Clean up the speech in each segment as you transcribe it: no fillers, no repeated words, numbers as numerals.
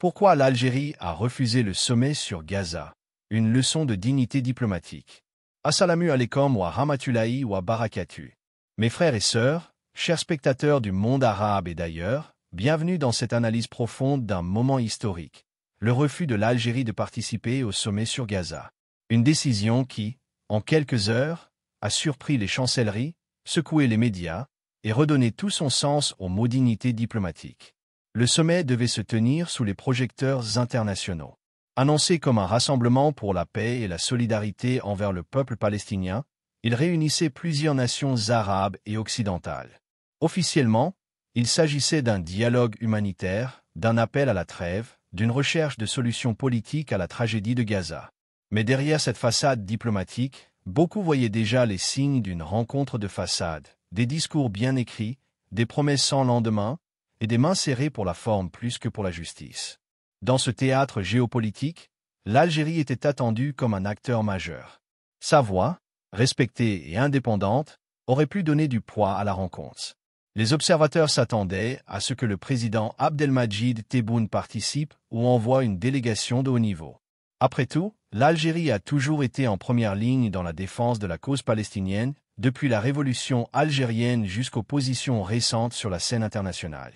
Pourquoi l'Algérie a refusé le sommet sur Gaza? Une leçon de dignité diplomatique. Assalamu alaikum wa rahmatullahi wa barakatuh. Mes frères et sœurs, chers spectateurs du monde arabe et d'ailleurs, bienvenue dans cette analyse profonde d'un moment historique. Le refus de l'Algérie de participer au sommet sur Gaza. Une décision qui, en quelques heures, a surpris les chancelleries, secoué les médias et redonné tout son sens aux mots dignité diplomatique. Le sommet devait se tenir sous les projecteurs internationaux. Annoncé comme un rassemblement pour la paix et la solidarité envers le peuple palestinien, il réunissait plusieurs nations arabes et occidentales. Officiellement, il s'agissait d'un dialogue humanitaire, d'un appel à la trêve, d'une recherche de solutions politiques à la tragédie de Gaza. Mais derrière cette façade diplomatique, beaucoup voyaient déjà les signes d'une rencontre de façade, des discours bien écrits, des promesses sans lendemain, et des mains serrées pour la forme plus que pour la justice. Dans ce théâtre géopolitique, l'Algérie était attendue comme un acteur majeur. Sa voix, respectée et indépendante, aurait pu donner du poids à la rencontre. Les observateurs s'attendaient à ce que le président Abdelmadjid Tebboune participe ou envoie une délégation de haut niveau. Après tout, l'Algérie a toujours été en première ligne dans la défense de la cause palestinienne, depuis la révolution algérienne jusqu'aux positions récentes sur la scène internationale.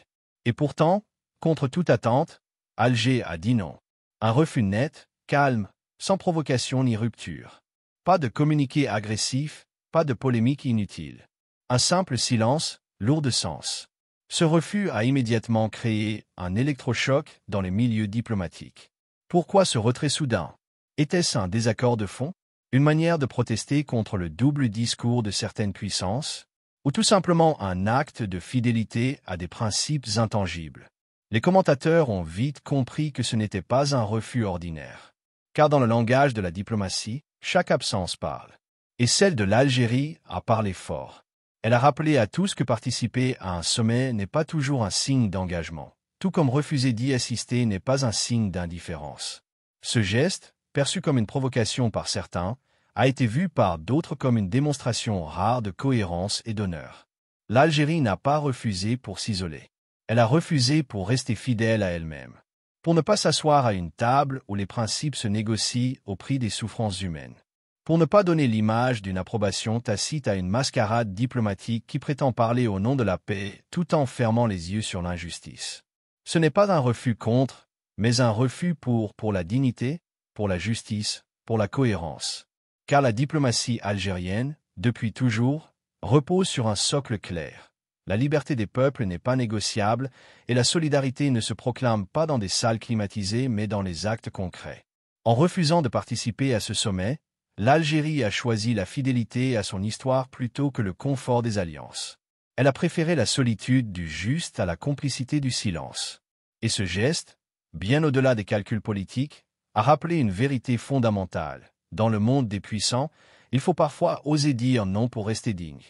Et pourtant, contre toute attente, Alger a dit non. Un refus net, calme, sans provocation ni rupture. Pas de communiqué agressif, pas de polémique inutile. Un simple silence, lourd de sens. Ce refus a immédiatement créé un électrochoc dans les milieux diplomatiques. Pourquoi ce retrait soudain? Était-ce un désaccord de fond? Une manière de protester contre le double discours de certaines puissances? Ou tout simplement un acte de fidélité à des principes intangibles? Les commentateurs ont vite compris que ce n'était pas un refus ordinaire. Car dans le langage de la diplomatie, chaque absence parle. Et celle de l'Algérie a parlé fort. Elle a rappelé à tous que participer à un sommet n'est pas toujours un signe d'engagement, tout comme refuser d'y assister n'est pas un signe d'indifférence. Ce geste, perçu comme une provocation par certains, a été vu par d'autres comme une démonstration rare de cohérence et d'honneur. L'Algérie n'a pas refusé pour s'isoler. Elle a refusé pour rester fidèle à elle-même. Pour ne pas s'asseoir à une table où les principes se négocient au prix des souffrances humaines. Pour ne pas donner l'image d'une approbation tacite à une mascarade diplomatique qui prétend parler au nom de la paix tout en fermant les yeux sur l'injustice. Ce n'est pas un refus contre, mais un refus pour la dignité, pour la justice, pour la cohérence. Car la diplomatie algérienne, depuis toujours, repose sur un socle clair. La liberté des peuples n'est pas négociable et la solidarité ne se proclame pas dans des salles climatisées mais dans les actes concrets. En refusant de participer à ce sommet, l'Algérie a choisi la fidélité à son histoire plutôt que le confort des alliances. Elle a préféré la solitude du juste à la complicité du silence. Et ce geste, bien au-delà des calculs politiques, a rappelé une vérité fondamentale. Dans le monde des puissants, il faut parfois oser dire non pour rester digne.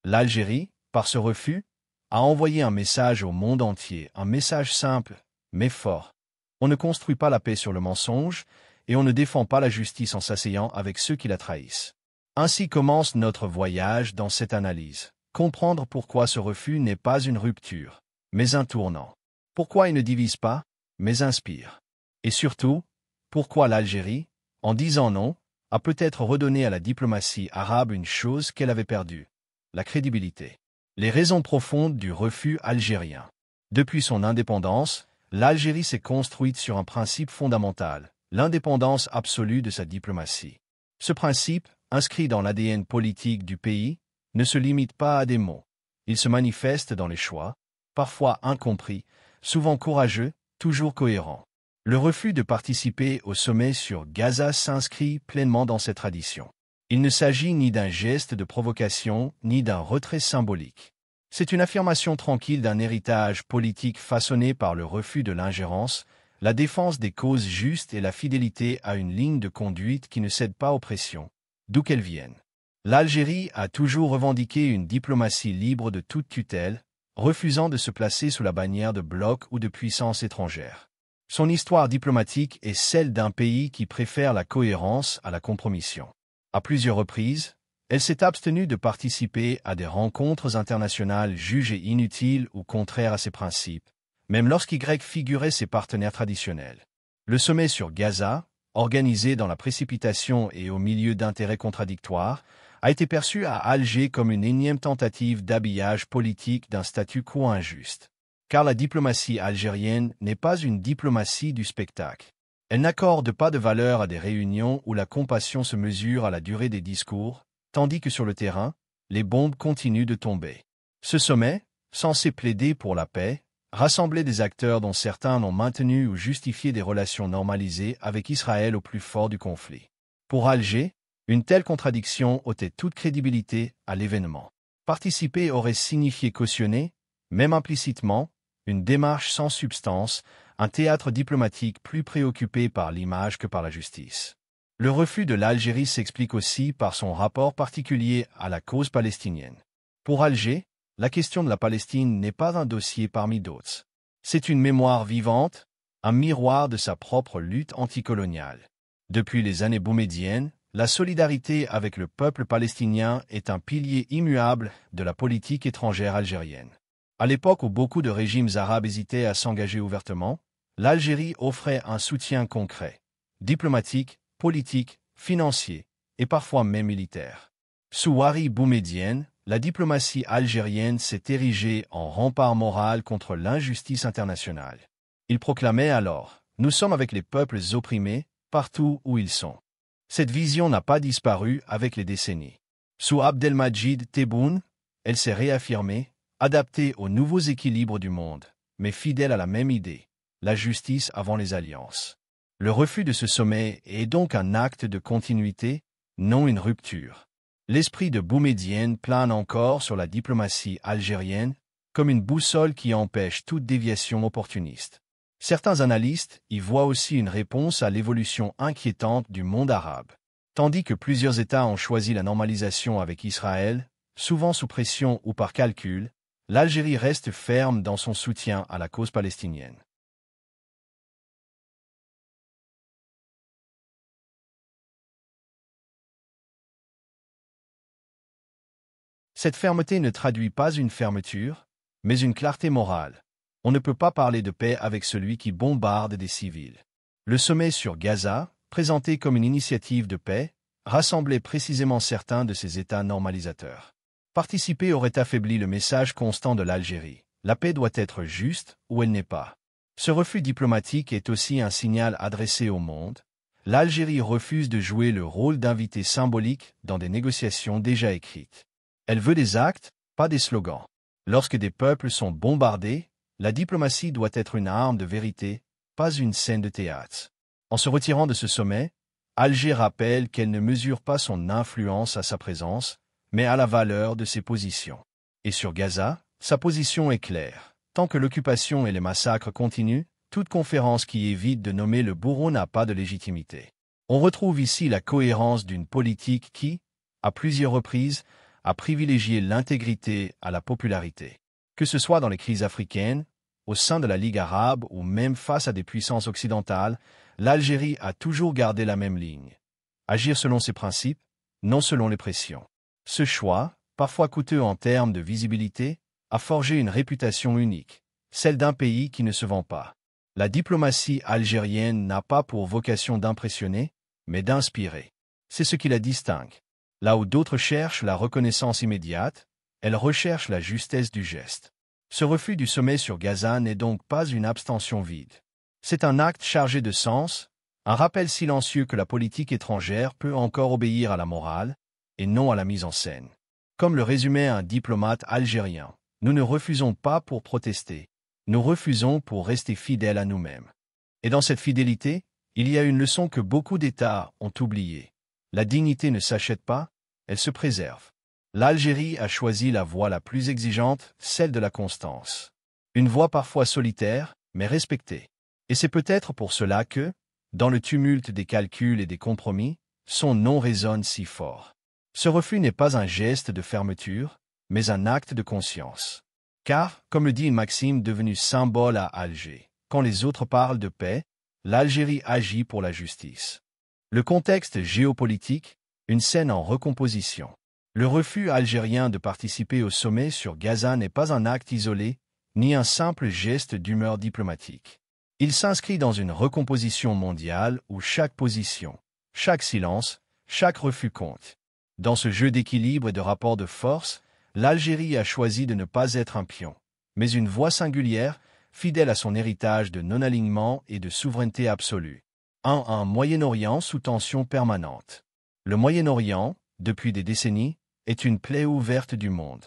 L'Algérie, par ce refus, a envoyé un message au monde entier, un message simple, mais fort. On ne construit pas la paix sur le mensonge, et on ne défend pas la justice en s'asseyant avec ceux qui la trahissent. Ainsi commence notre voyage dans cette analyse. Comprendre pourquoi ce refus n'est pas une rupture, mais un tournant. Pourquoi il ne divise pas, mais inspire. Et surtout, pourquoi l'Algérie, en disant non, a peut-être redonné à la diplomatie arabe une chose qu'elle avait perdue, la crédibilité. Les raisons profondes du refus algérien. Depuis son indépendance, l'Algérie s'est construite sur un principe fondamental, l'indépendance absolue de sa diplomatie. Ce principe, inscrit dans l'ADN politique du pays, ne se limite pas à des mots. Il se manifeste dans les choix, parfois incompris, souvent courageux, toujours cohérents. Le refus de participer au sommet sur Gaza s'inscrit pleinement dans cette tradition. Il ne s'agit ni d'un geste de provocation, ni d'un retrait symbolique. C'est une affirmation tranquille d'un héritage politique façonné par le refus de l'ingérence, la défense des causes justes et la fidélité à une ligne de conduite qui ne cède pas aux pressions, d'où qu'elles viennent. L'Algérie a toujours revendiqué une diplomatie libre de toute tutelle, refusant de se placer sous la bannière de blocs ou de puissances étrangères. Son histoire diplomatique est celle d'un pays qui préfère la cohérence à la compromission. À plusieurs reprises, elle s'est abstenue de participer à des rencontres internationales jugées inutiles ou contraires à ses principes, même lorsqu'Y figurait ses partenaires traditionnels. Le sommet sur Gaza, organisé dans la précipitation et au milieu d'intérêts contradictoires, a été perçu à Alger comme une énième tentative d'habillage politique d'un statu quo injuste. Car la diplomatie algérienne n'est pas une diplomatie du spectacle. Elle n'accorde pas de valeur à des réunions où la compassion se mesure à la durée des discours, tandis que sur le terrain, les bombes continuent de tomber. Ce sommet, censé plaider pour la paix, rassemblait des acteurs dont certains ont maintenu ou justifié des relations normalisées avec Israël au plus fort du conflit. Pour Alger, une telle contradiction ôtait toute crédibilité à l'événement. Participer aurait signifié cautionner, même implicitement, une démarche sans substance, un théâtre diplomatique plus préoccupé par l'image que par la justice. Le refus de l'Algérie s'explique aussi par son rapport particulier à la cause palestinienne. Pour Alger, la question de la Palestine n'est pas un dossier parmi d'autres. C'est une mémoire vivante, un miroir de sa propre lutte anticoloniale. Depuis les années boumédiennes, la solidarité avec le peuple palestinien est un pilier immuable de la politique étrangère algérienne. À l'époque où beaucoup de régimes arabes hésitaient à s'engager ouvertement, l'Algérie offrait un soutien concret, diplomatique, politique, financier et parfois même militaire. Sous Houari Boumedienne, la diplomatie algérienne s'est érigée en rempart moral contre l'injustice internationale. Il proclamait alors « Nous sommes avec les peuples opprimés, partout où ils sont ». Cette vision n'a pas disparu avec les décennies. Sous Abdelmadjid Tebboune, elle s'est réaffirmée, adaptée aux nouveaux équilibres du monde, mais fidèle à la même idée, la justice avant les alliances. Le refus de ce sommet est donc un acte de continuité, non une rupture. L'esprit de Boumedienne plane encore sur la diplomatie algérienne, comme une boussole qui empêche toute déviation opportuniste. Certains analystes y voient aussi une réponse à l'évolution inquiétante du monde arabe. Tandis que plusieurs États ont choisi la normalisation avec Israël, souvent sous pression ou par calcul, l'Algérie reste ferme dans son soutien à la cause palestinienne. Cette fermeté ne traduit pas une fermeture, mais une clarté morale. On ne peut pas parler de paix avec celui qui bombarde des civils. Le sommet sur Gaza, présenté comme une initiative de paix, rassemblait précisément certains de ces États normalisateurs. Participer aurait affaibli le message constant de l'Algérie. La paix doit être juste ou elle n'est pas. Ce refus diplomatique est aussi un signal adressé au monde. L'Algérie refuse de jouer le rôle d'invité symbolique dans des négociations déjà écrites. Elle veut des actes, pas des slogans. Lorsque des peuples sont bombardés, la diplomatie doit être une arme de vérité, pas une scène de théâtre. En se retirant de ce sommet, Alger rappelle qu'elle ne mesure pas son influence à sa présence, mais à la valeur de ses positions. Et sur Gaza, sa position est claire. Tant que l'occupation et les massacres continuent, toute conférence qui évite de nommer le bourreau n'a pas de légitimité. On retrouve ici la cohérence d'une politique qui, à plusieurs reprises, a privilégié l'intégrité à la popularité. Que ce soit dans les crises africaines, au sein de la Ligue arabe ou même face à des puissances occidentales, l'Algérie a toujours gardé la même ligne. Agir selon ses principes, non selon les pressions. Ce choix, parfois coûteux en termes de visibilité, a forgé une réputation unique, celle d'un pays qui ne se vend pas. La diplomatie algérienne n'a pas pour vocation d'impressionner, mais d'inspirer. C'est ce qui la distingue. Là où d'autres cherchent la reconnaissance immédiate, elle recherche la justesse du geste. Ce refus du sommet sur Gaza n'est donc pas une abstention vide. C'est un acte chargé de sens, un rappel silencieux que la politique étrangère peut encore obéir à la morale, et non à la mise en scène. Comme le résumait un diplomate algérien, nous ne refusons pas pour protester, nous refusons pour rester fidèles à nous-mêmes. Et dans cette fidélité, il y a une leçon que beaucoup d'États ont oubliée. La dignité ne s'achète pas, elle se préserve. L'Algérie a choisi la voie la plus exigeante, celle de la constance. Une voie parfois solitaire, mais respectée. Et c'est peut-être pour cela que, dans le tumulte des calculs et des compromis, son nom résonne si fort. Ce refus n'est pas un geste de fermeture, mais un acte de conscience. Car, comme le dit une maxime devenue symbole à Alger, quand les autres parlent de paix, l'Algérie agit pour la justice. Le contexte géopolitique, une scène en recomposition. Le refus algérien de participer au sommet sur Gaza n'est pas un acte isolé, ni un simple geste d'humeur diplomatique. Il s'inscrit dans une recomposition mondiale où chaque position, chaque silence, chaque refus compte. Dans ce jeu d'équilibre et de rapport de force, l'Algérie a choisi de ne pas être un pion, mais une voix singulière, fidèle à son héritage de non-alignement et de souveraineté absolue. Un Moyen-Orient sous tension permanente. Le Moyen-Orient, depuis des décennies, est une plaie ouverte du monde.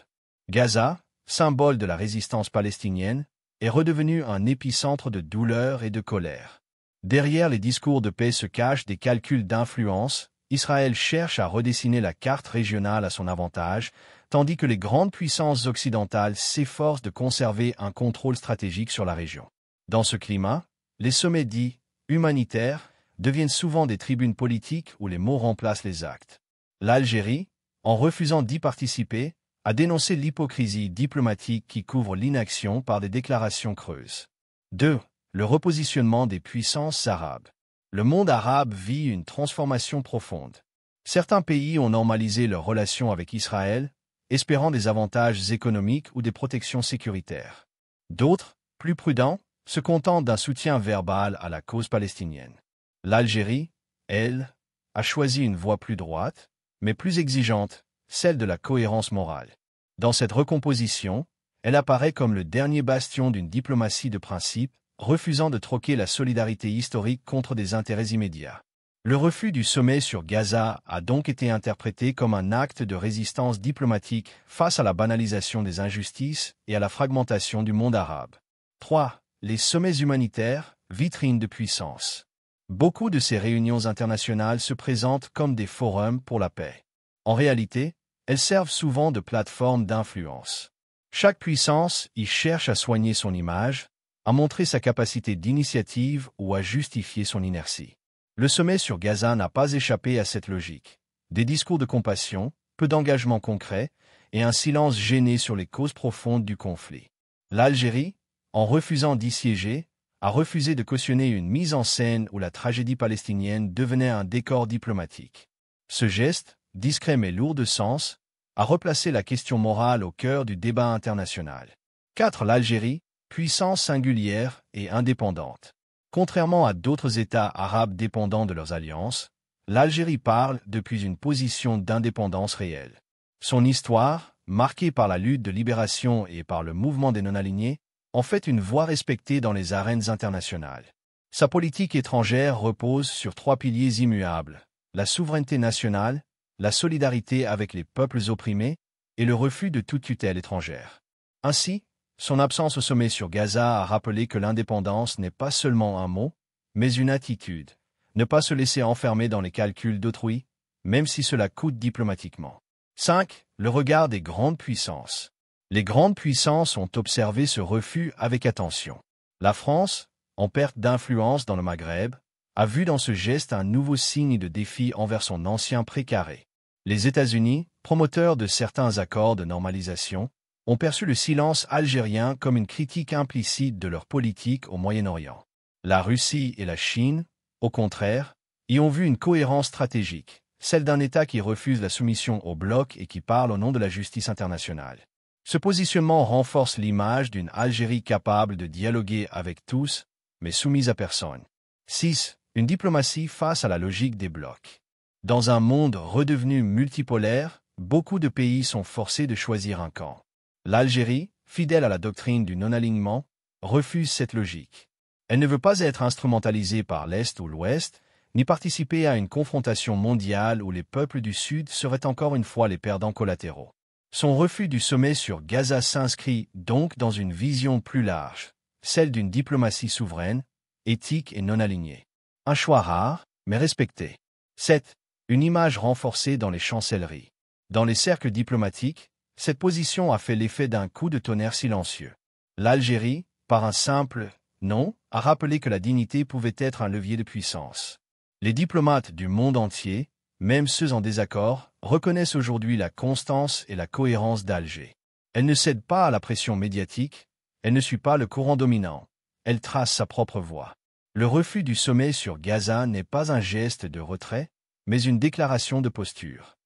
Gaza, symbole de la résistance palestinienne, est redevenu un épicentre de douleur et de colère. Derrière les discours de paix se cachent des calculs d'influence. Israël cherche à redessiner la carte régionale à son avantage, tandis que les grandes puissances occidentales s'efforcent de conserver un contrôle stratégique sur la région. Dans ce climat, les sommets dits humanitaires deviennent souvent des tribunes politiques où les mots remplacent les actes. L'Algérie, en refusant d'y participer, a dénoncé l'hypocrisie diplomatique qui couvre l'inaction par des déclarations creuses. 2. Le repositionnement des puissances arabes. Le monde arabe vit une transformation profonde. Certains pays ont normalisé leurs relations avec Israël, espérant des avantages économiques ou des protections sécuritaires. D'autres, plus prudents, se contentent d'un soutien verbal à la cause palestinienne. L'Algérie, elle, a choisi une voie plus droite, mais plus exigeante, celle de la cohérence morale. Dans cette recomposition, elle apparaît comme le dernier bastion d'une diplomatie de principe, refusant de troquer la solidarité historique contre des intérêts immédiats. Le refus du sommet sur Gaza a donc été interprété comme un acte de résistance diplomatique face à la banalisation des injustices et à la fragmentation du monde arabe. 3. Les sommets humanitaires, vitrines de puissance. Beaucoup de ces réunions internationales se présentent comme des forums pour la paix. En réalité, elles servent souvent de plateforme d'influence. Chaque puissance y cherche à soigner son image, à montrer sa capacité d'initiative ou à justifier son inertie. Le sommet sur Gaza n'a pas échappé à cette logique. Des discours de compassion, peu d'engagement concret et un silence gêné sur les causes profondes du conflit. L'Algérie, en refusant d'y siéger, a refusé de cautionner une mise en scène où la tragédie palestinienne devenait un décor diplomatique. Ce geste, discret mais lourd de sens, a replacé la question morale au cœur du débat international. 4. L'Algérie, puissance singulière et indépendante. Contrairement à d'autres États arabes dépendants de leurs alliances, l'Algérie parle depuis une position d'indépendance réelle. Son histoire, marquée par la lutte de libération et par le mouvement des non-alignés, en fait une voix respectée dans les arènes internationales. Sa politique étrangère repose sur 3 piliers immuables: la souveraineté nationale, la solidarité avec les peuples opprimés et le refus de toute tutelle étrangère. Ainsi, son absence au sommet sur Gaza a rappelé que l'indépendance n'est pas seulement un mot, mais une attitude. Ne pas se laisser enfermer dans les calculs d'autrui, même si cela coûte diplomatiquement. 5. Le regard des grandes puissances. Les grandes puissances ont observé ce refus avec attention. La France, en perte d'influence dans le Maghreb, a vu dans ce geste un nouveau signe de défi envers son ancien précaré. Les États-Unis, promoteurs de certains accords de normalisation, ont perçu le silence algérien comme une critique implicite de leur politique au Moyen-Orient. La Russie et la Chine, au contraire, y ont vu une cohérence stratégique, celle d'un État qui refuse la soumission au bloc et qui parle au nom de la justice internationale. Ce positionnement renforce l'image d'une Algérie capable de dialoguer avec tous, mais soumise à personne. 6. Une diplomatie face à la logique des blocs. Dans un monde redevenu multipolaire, beaucoup de pays sont forcés de choisir un camp. L'Algérie, fidèle à la doctrine du non-alignement, refuse cette logique. Elle ne veut pas être instrumentalisée par l'Est ou l'Ouest, ni participer à une confrontation mondiale où les peuples du Sud seraient encore une fois les perdants collatéraux. Son refus du sommet sur Gaza s'inscrit donc dans une vision plus large, celle d'une diplomatie souveraine, éthique et non alignée. Un choix rare, mais respecté. 7. Une image renforcée dans les chancelleries. Dans les cercles diplomatiques, cette position a fait l'effet d'un coup de tonnerre silencieux. L'Algérie, par un simple « non », a rappelé que la dignité pouvait être un levier de puissance. Les diplomates du monde entier, même ceux en désaccord, reconnaissent aujourd'hui la constance et la cohérence d'Alger. Elle ne cède pas à la pression médiatique, elle ne suit pas le courant dominant, elle trace sa propre voie. Le refus du sommet sur Gaza n'est pas un geste de retrait, mais une déclaration de posture.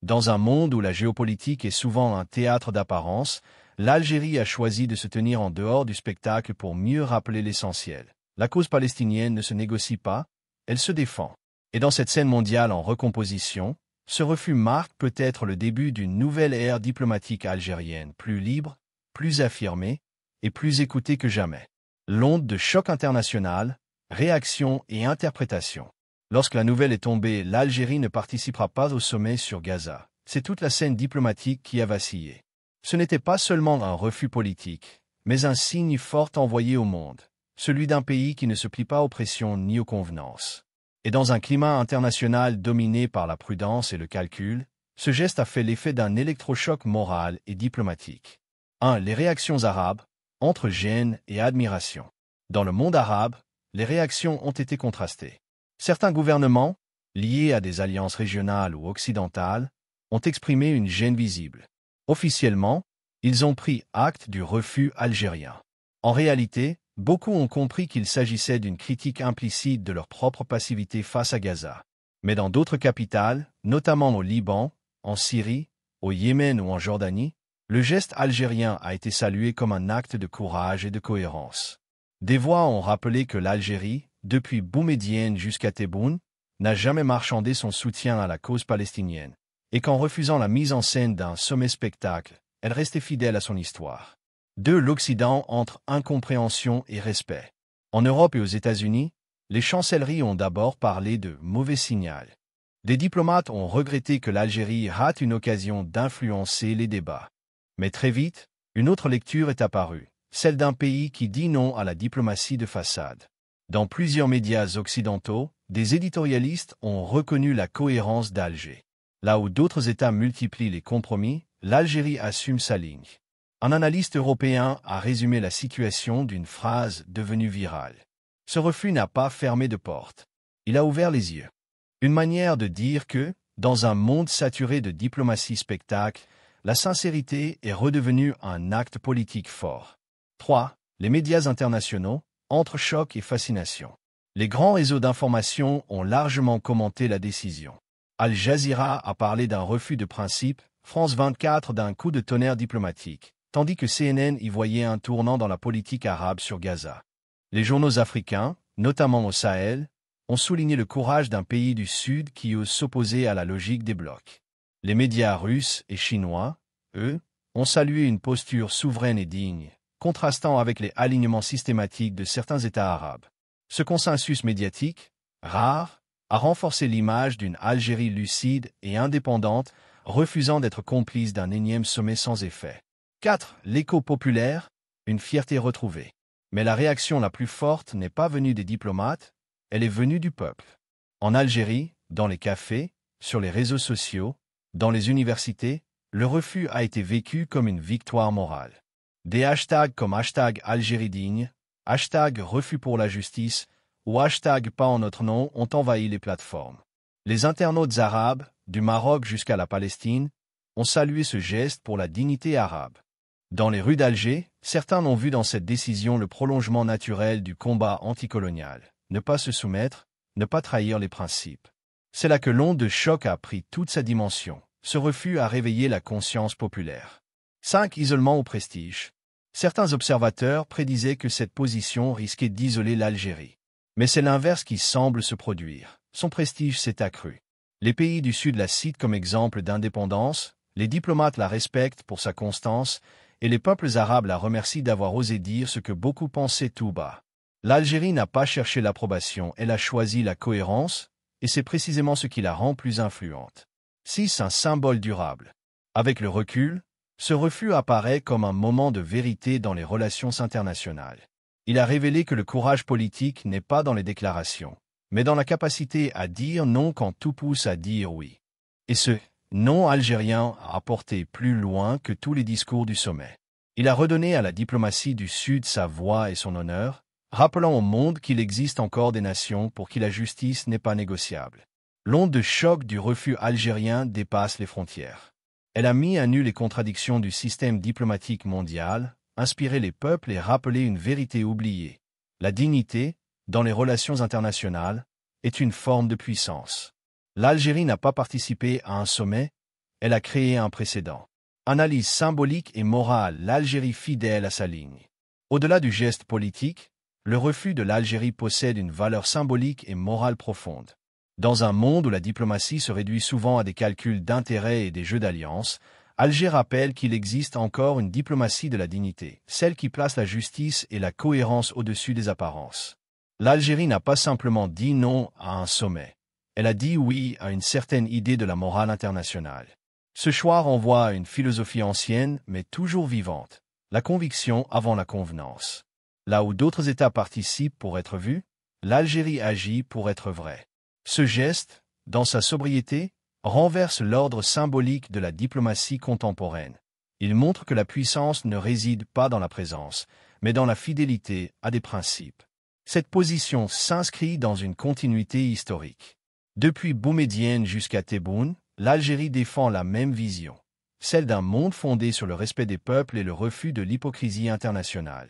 Dans un monde où la géopolitique est souvent un théâtre d'apparence, l'Algérie a choisi de se tenir en dehors du spectacle pour mieux rappeler l'essentiel. La cause palestinienne ne se négocie pas, elle se défend. Et dans cette scène mondiale en recomposition, ce refus marque peut-être le début d'une nouvelle ère diplomatique algérienne, plus libre, plus affirmée et plus écoutée que jamais. L'onde de choc international, réaction et interprétation. Lorsque la nouvelle est tombée, l'Algérie ne participera pas au sommet sur Gaza. C'est toute la scène diplomatique qui a vacillé. Ce n'était pas seulement un refus politique, mais un signe fort envoyé au monde, celui d'un pays qui ne se plie pas aux pressions ni aux convenances. Et dans un climat international dominé par la prudence et le calcul, ce geste a fait l'effet d'un électrochoc moral et diplomatique. 1. Les réactions arabes, entre gêne et admiration. Dans le monde arabe, les réactions ont été contrastées. Certains gouvernements, liés à des alliances régionales ou occidentales, ont exprimé une gêne visible. Officiellement, ils ont pris acte du refus algérien. En réalité, beaucoup ont compris qu'il s'agissait d'une critique implicite de leur propre passivité face à Gaza. Mais dans d'autres capitales, notamment au Liban, en Syrie, au Yémen ou en Jordanie, le geste algérien a été salué comme un acte de courage et de cohérence. Des voix ont rappelé que l'Algérie, depuis Boumedienne jusqu'à Tebboune, n'a jamais marchandé son soutien à la cause palestinienne, et qu'en refusant la mise en scène d'un sommet-spectacle, elle restait fidèle à son histoire. 2. L'Occident entre incompréhension et respect. En Europe et aux États-Unis, les chancelleries ont d'abord parlé de mauvais signal. Des diplomates ont regretté que l'Algérie rate une occasion d'influencer les débats. Mais très vite, une autre lecture est apparue, celle d'un pays qui dit non à la diplomatie de façade. Dans plusieurs médias occidentaux, des éditorialistes ont reconnu la cohérence d'Alger. Là où d'autres États multiplient les compromis, l'Algérie assume sa ligne. Un analyste européen a résumé la situation d'une phrase devenue virale. Ce refus n'a pas fermé de porte. Il a ouvert les yeux. Une manière de dire que, dans un monde saturé de diplomatie spectacle, la sincérité est redevenue un acte politique fort. 3. Les médias internationaux, entre choc et fascination. Les grands réseaux d'information ont largement commenté la décision. Al Jazeera a parlé d'un refus de principe, France 24 d'un coup de tonnerre diplomatique, tandis que CNN y voyait un tournant dans la politique arabe sur Gaza. Les journaux africains, notamment au Sahel, ont souligné le courage d'un pays du Sud qui ose s'opposer à la logique des blocs. Les médias russes et chinois, eux, ont salué une posture souveraine et digne, contrastant avec les alignements systématiques de certains États arabes. Ce consensus médiatique, rare, a renforcé l'image d'une Algérie lucide et indépendante, refusant d'être complice d'un énième sommet sans effet. 4. L'écho populaire, une fierté retrouvée. Mais la réaction la plus forte n'est pas venue des diplomates, elle est venue du peuple. En Algérie, dans les cafés, sur les réseaux sociaux, dans les universités, le refus a été vécu comme une victoire morale. Des hashtags comme hashtag Algérie digne, hashtag refus pour la justice ou hashtag pas en notre nom ont envahi les plateformes. Les internautes arabes, du Maroc jusqu'à la Palestine, ont salué ce geste pour la dignité arabe. Dans les rues d'Alger, certains ont vu dans cette décision le prolongement naturel du combat anticolonial. Ne pas se soumettre, ne pas trahir les principes. C'est là que l'onde de choc a pris toute sa dimension. Ce refus a réveillé la conscience populaire. 5. Isolement au prestige. Certains observateurs prédisaient que cette position risquait d'isoler l'Algérie. Mais c'est l'inverse qui semble se produire. Son prestige s'est accru. Les pays du Sud la citent comme exemple d'indépendance, les diplomates la respectent pour sa constance, et les peuples arabes la remercient d'avoir osé dire ce que beaucoup pensaient tout bas. L'Algérie n'a pas cherché l'approbation, elle a choisi la cohérence, et c'est précisément ce qui la rend plus influente. 6. Un symbole durable. Avec le recul, ce refus apparaît comme un moment de vérité dans les relations internationales. Il a révélé que le courage politique n'est pas dans les déclarations, mais dans la capacité à dire non quand tout pousse à dire oui. Et ce non algérien a apporté plus loin que tous les discours du sommet. Il a redonné à la diplomatie du Sud sa voix et son honneur, rappelant au monde qu'il existe encore des nations pour qui la justice n'est pas négociable. L'onde de choc du refus algérien dépasse les frontières. Elle a mis à nu les contradictions du système diplomatique mondial, inspiré les peuples et rappelé une vérité oubliée. La dignité, dans les relations internationales, est une forme de puissance. L'Algérie n'a pas participé à un sommet, Elle a créé un précédent. Analyse symbolique et morale, l'Algérie fidèle à sa ligne. Au-delà du geste politique, le refus de l'Algérie possède une valeur symbolique et morale profonde. Dans un monde où la diplomatie se réduit souvent à des calculs d'intérêts et des jeux d'alliance, Alger rappelle qu'il existe encore une diplomatie de la dignité, celle qui place la justice et la cohérence au-dessus des apparences. L'Algérie n'a pas simplement dit non à un sommet. Elle a dit oui à une certaine idée de la morale internationale. Ce choix renvoie à une philosophie ancienne, mais toujours vivante. La conviction avant la convenance. Là où d'autres États participent pour être vus, l'Algérie agit pour être vraie. Ce geste, dans sa sobriété, renverse l'ordre symbolique de la diplomatie contemporaine. Il montre que la puissance ne réside pas dans la présence, mais dans la fidélité à des principes. Cette position s'inscrit dans une continuité historique. Depuis Boumedienne jusqu'à Tebboune, l'Algérie défend la même vision, celle d'un monde fondé sur le respect des peuples et le refus de l'hypocrisie internationale.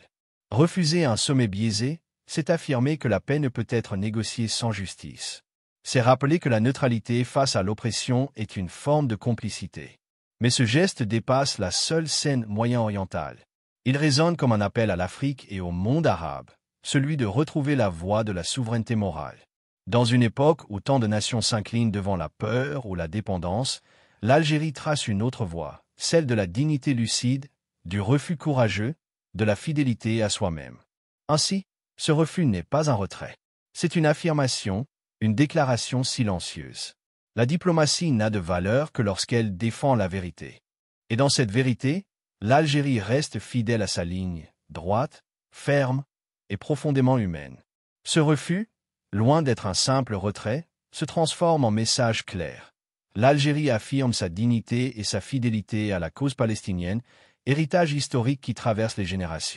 Refuser un sommet biaisé, c'est affirmer que la paix ne peut être négociée sans justice. C'est rappeler que la neutralité face à l'oppression est une forme de complicité. Mais ce geste dépasse la seule scène moyen-orientale. Il résonne comme un appel à l'Afrique et au monde arabe, celui de retrouver la voie de la souveraineté morale. Dans une époque où tant de nations s'inclinent devant la peur ou la dépendance, l'Algérie trace une autre voie, celle de la dignité lucide, du refus courageux, de la fidélité à soi-même. Ainsi, ce refus n'est pas un retrait. C'est une affirmation, une déclaration silencieuse. La diplomatie n'a de valeur que lorsqu'elle défend la vérité. Et dans cette vérité, l'Algérie reste fidèle à sa ligne, droite, ferme et profondément humaine. Ce refus, loin d'être un simple retrait, se transforme en message clair. L'Algérie affirme sa dignité et sa fidélité à la cause palestinienne, héritage historique qui traverse les générations.